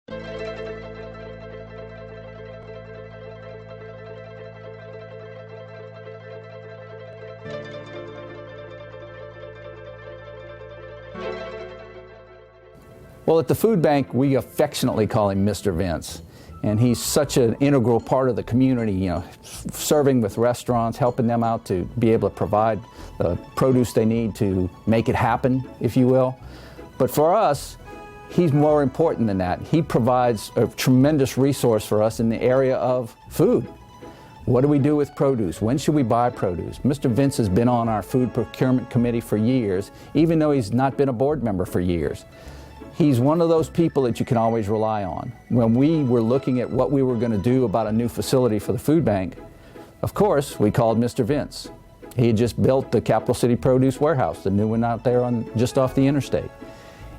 Well, at the food bank, we affectionately call him Mr. Vince. And he's such an integral part of the community, you know, serving with restaurants, helping them out to be able to provide the produce they need to make it happen, if you will. But for us, he's more important than that. He provides a tremendous resource for us in the area of food. What do we do with produce? When should we buy produce? Mr. Vince has been on our food procurement committee for years, even though he's not been a board member for years. He's one of those people that you can always rely on. When we were looking at what we were going to do about a new facility for the food bank, of course, we called Mr. Vince. He had just built the Capital City Produce Warehouse, the new one out there just off the interstate.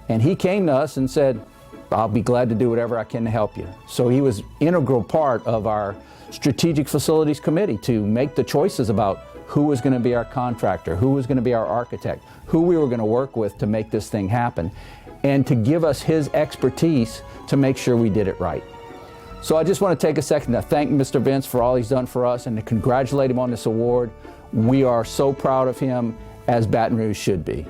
And he came to us and said, I'll be glad to do whatever I can to help you. So he was an integral part of our Strategic Facilities Committee to make the choices about who was going to be our contractor, who was going to be our architect, who we were going to work with to make this thing happen, and to give us his expertise to make sure we did it right. So I just want to take a second to thank Mr. Vince for all he's done for us and to congratulate him on this award. We are so proud of him, as Baton Rouge should be.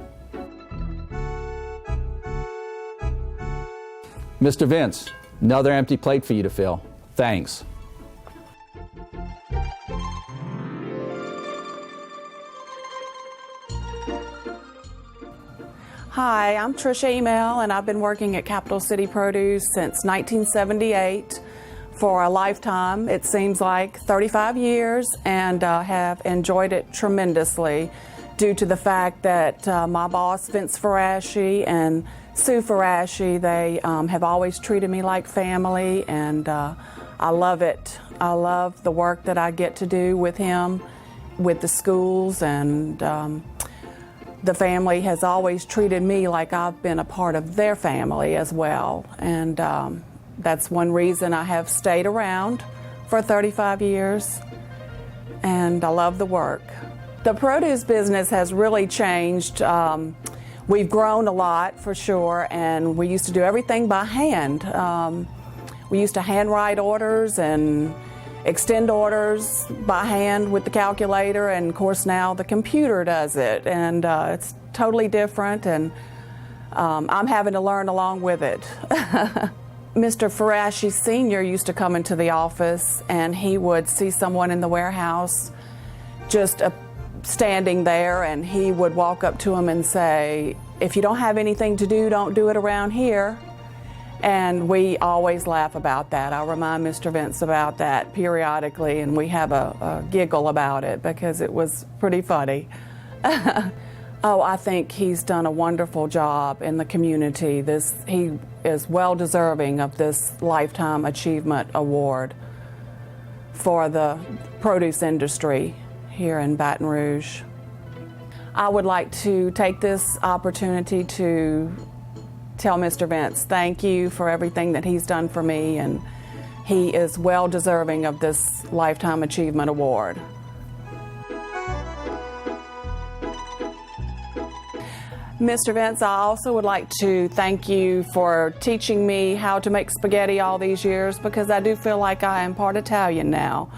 Mr. Vince, another empty plate for you to fill. Thanks. Hi, I'm Trisha Email, and I've been working at Capital City Produce since 1978 for a lifetime. It seems like 35 years, and have enjoyed it tremendously due to the fact that my boss, Vince Ferachi, and Sue Ferachi, they have always treated me like family, and I love it. I love the work that I get to do with him, with the schools, and the family has always treated me like I've been a part of their family as well. And that's one reason I have stayed around for 35 years. And I love the work. The produce business has really changed. We've grown a lot for sure, and we used to do everything by hand. We used to handwrite orders and extend orders by hand with the calculator, and of course now the computer does it, and it's totally different, and I'm having to learn along with it. Mr. Ferachi Sr. used to come into the office, and he would see someone in the warehouse just standing there, and he would walk up to him and say, if you don't have anything to do, don't do it around here. And we always laugh about that. I remind Mr. Vince about that periodically, and we have a giggle about it because it was pretty funny. Oh, I think he's done a wonderful job in the community. He is well deserving of this Lifetime Achievement Award for the produce industry here in Baton Rouge. I would like to take this opportunity to tell Mr. Vince thank you for everything that he's done for me, and he is well deserving of this Lifetime Achievement Award. Mr. Vince, I also would like to thank you for teaching me how to make spaghetti all these years, because I do feel like I am part Italian now.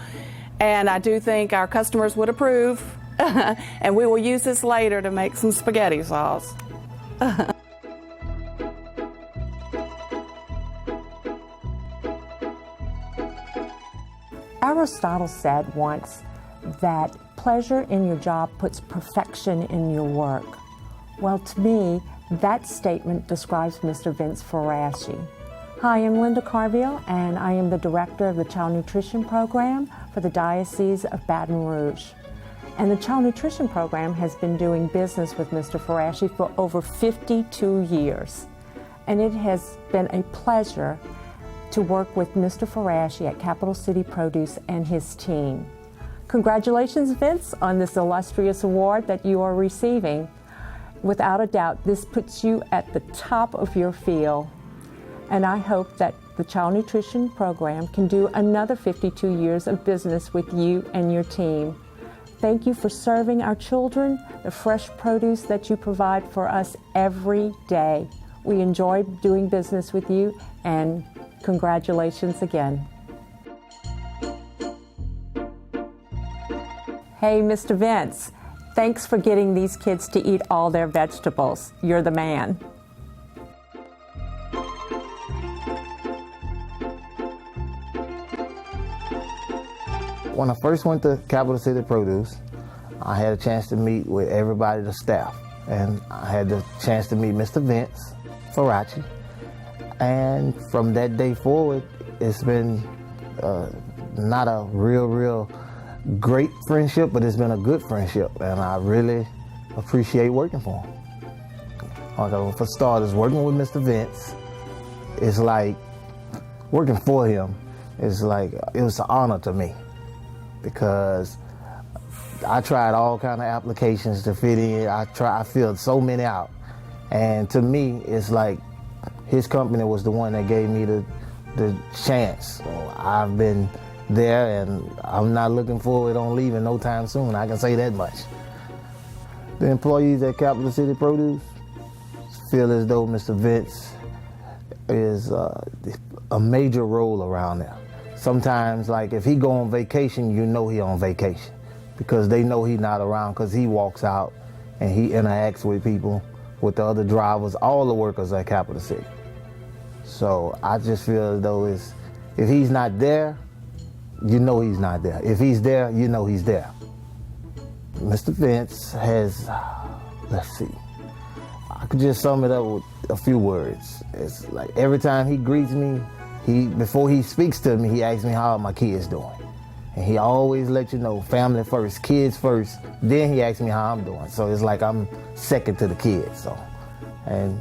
And I do think our customers would approve, and we will use this later to make some spaghetti sauce. Aristotle said once that pleasure in your job puts perfection in your work. Well, to me, that statement describes Mr. Vince Ferachi. Hi, I'm Linda Carville, and I am the Director of the Child Nutrition Program for the Diocese of Baton Rouge. And the Child Nutrition Program has been doing business with Mr. Ferachi for over 52 years. And it has been a pleasure to work with Mr. Ferachi at Capital City Produce and his team. Congratulations, Vince, on this illustrious award that you are receiving. Without a doubt, this puts you at the top of your field. And I hope that the Child Nutrition Program can do another 52 years of business with you and your team. Thank you for serving our children, the fresh produce that you provide for us every day. We enjoy doing business with you, and Congratulations again. Hey, Mr. Vince, thanks for getting these kids to eat all their vegetables. You're the man. When I first went to Capital City Produce, I had a chance to meet with everybody, the staff, and I had the chance to meet Mr. Vince Ferachi. And from that day forward, it's been not a real great friendship, but it's been a good friendship, and I really appreciate working for him. Okay, for starters, working with Mr. Vince is like working for him. It's like it was an honor to me because I tried all kind of applications to fit in. I filled so many out, and to me, it's like his company was the one that gave me the chance. So I've been there, and I'm not looking forward on leaving no time soon. I can say that much. The employees at Capital City Produce feel as though Mr. Vince is a major role around there. Sometimes, like if he go on vacation, you know he on vacation because they know he's not around because he walks out and he interacts with people, with the other drivers, all the workers at Capital City. So I just feel as though if he's not there, you know he's not there. If he's there, you know he's there. Mr. Vince has, let's see, I could just sum it up with a few words. It's like every time he greets me, before he speaks to me, he asks me how are my kids doing. And he always lets you know, family first, kids first, then he asks me how I'm doing. So it's like I'm second to the kids. So, and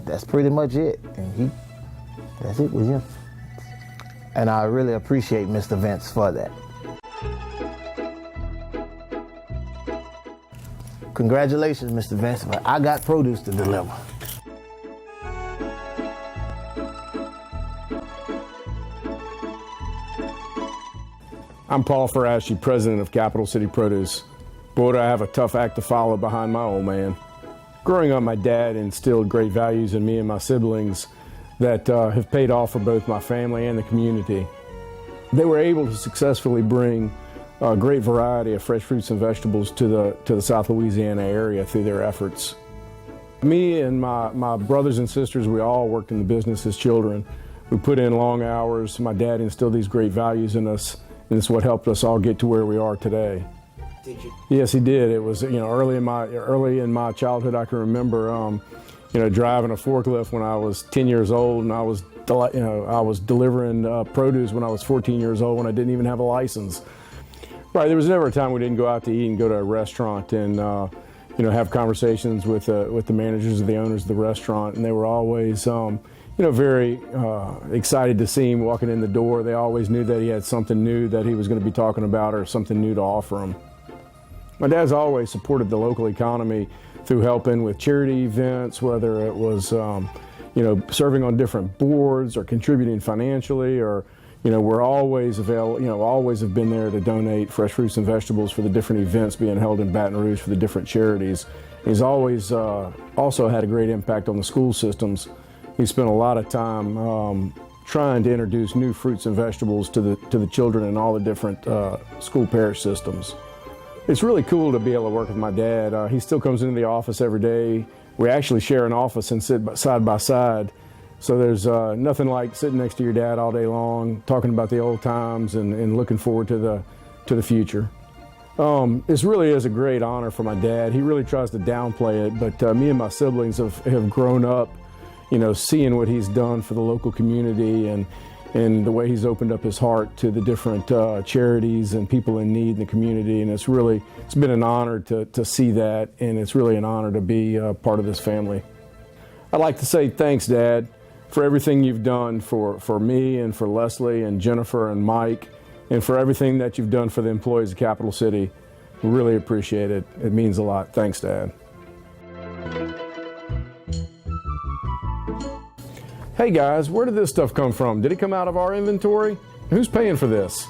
that's pretty much it. And that's it with him. And I really appreciate Mr. Vince for that. Congratulations, Mr. Vince, but I got produce to deliver. I'm Paul Ferachi, president of Capital City Produce. Boy, do I have a tough act to follow behind my old man. Growing up, my dad instilled great values in me and my siblings that have paid off for both my family and the community. They were able to successfully bring a great variety of fresh fruits and vegetables to the South Louisiana area through their efforts. Me and my brothers and sisters, we all worked in the business as children. We put in long hours. My dad instilled these great values in us, and it's what helped us all get to where we are today. Did you? Yes, he did. It was, early in my childhood, I can remember, driving a forklift when I was 10 years old, and I was delivering produce when I was 14 years old when I didn't even have a license. Right, there was never a time we didn't go out to eat and go to a restaurant and have conversations with the managers or the owners of the restaurant, and they were always very excited to see him walking in the door. They always knew that he had something new that he was going to be talking about or something new to offer them. My dad's always supported the local economy through helping with charity events, whether it was serving on different boards or contributing financially, or we're always available, always have been there to donate fresh fruits and vegetables for the different events being held in Baton Rouge for the different charities. He's always also had a great impact on the school systems. He spent a lot of time trying to introduce new fruits and vegetables to the children in all the different school parish systems. It's really cool to be able to work with my dad. He still comes into the office every day. We actually share an office and sit side by side. So there's nothing like sitting next to your dad all day long, talking about the old times and looking forward to the future. This really is a great honor for my dad. He really tries to downplay it, but me and my siblings have grown up, seeing what he's done for the local community and the way he's opened up his heart to the different charities and people in need in the community. And it's been an honor to see that, and it's really an honor to be part of this family. I'd like to say thanks, Dad, for everything you've done for me and for Leslie and Jennifer and Mike, and for everything that you've done for the employees of Capital City. We really appreciate it. It means a lot. Thanks, Dad. Hey guys, where did this stuff come from? Did it come out of our inventory? Who's paying for this?